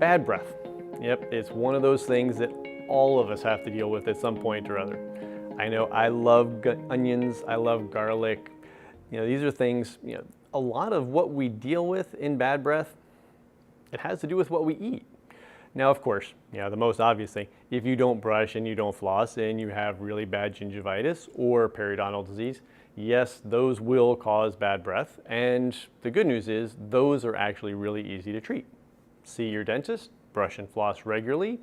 Bad breath. Yep, it's one of those things that all of us have to deal with at some point or other. I know I love onions, I love garlic. These are things, a lot of what we deal with in bad breath, it has to do with what we eat. Now, of course, the most obvious thing, if you don't brush and you don't floss and you have really bad gingivitis or periodontal disease, yes, those will cause bad breath. And the good news is those are actually really easy to treat. See your dentist, brush and floss regularly,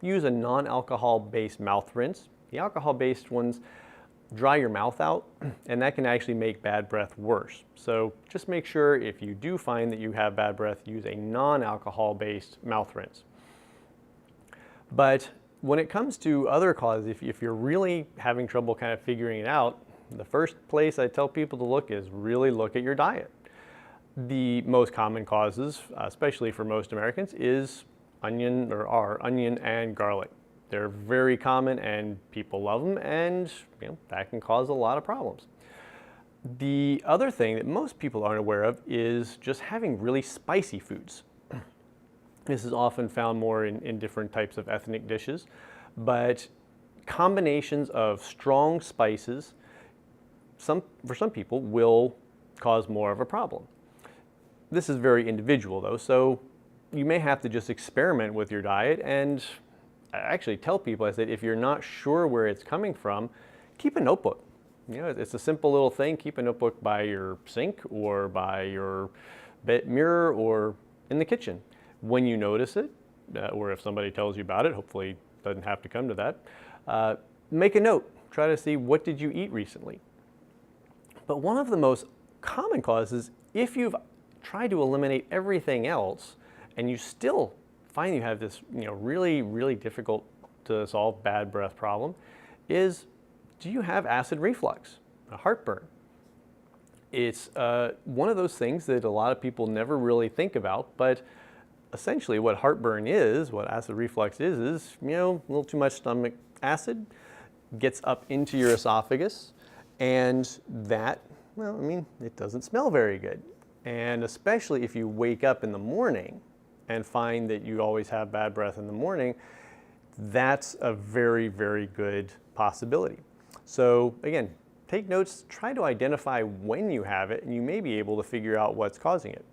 use a non-alcohol based mouth rinse. The alcohol-based ones dry your mouth out, and that can actually make bad breath worse. So just make sure if you do find that you have bad breath, use a non-alcohol based mouth rinse. But when it comes to other causes, if you're really having trouble kind of figuring it out, the first place I tell people to look is really look at your diet. The most common causes, especially for most Americans, is onion and garlic. They're very common and people love them, and that can cause a lot of problems. The other thing that most people aren't aware of is just having really spicy foods. This is often found more in different types of ethnic dishes, but combinations of strong spices, for some people, will cause more of a problem. This is very individual though, so you may have to just experiment with your diet, and I actually tell people, I said, if you're not sure where it's coming from, keep a notebook. It's a simple little thing. Keep a notebook by your sink or by your mirror or in the kitchen. When you notice it, or if somebody tells you about it, hopefully it doesn't have to come to that, make a note. Try to see, what did you eat recently? But one of the most common causes, if you've tried to eliminate everything else and you still find you have this really, really difficult to solve bad breath problem, is, do you have acid reflux, a heartburn? It's one of those things that a lot of people never really think about, but essentially what heartburn is, what acid reflux is a little too much stomach acid gets up into your esophagus, and that, it doesn't smell very good. And especially if you wake up in the morning and find that you always have bad breath in the morning, that's a very, very good possibility. So again, take notes, try to identify when you have it, and you may be able to figure out what's causing it.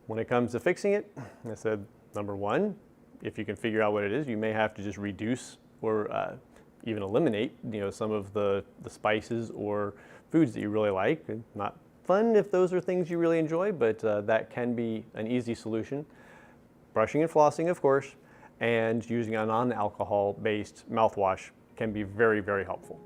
When it comes to fixing it, I said, number one, if you can figure out what it is, you may have to just reduce or even eliminate some of the spices or foods that you really like. Not fun if those are things you really enjoy, but that can be an easy solution. Brushing and flossing, of course, and using a non-alcohol based mouthwash can be very, very helpful.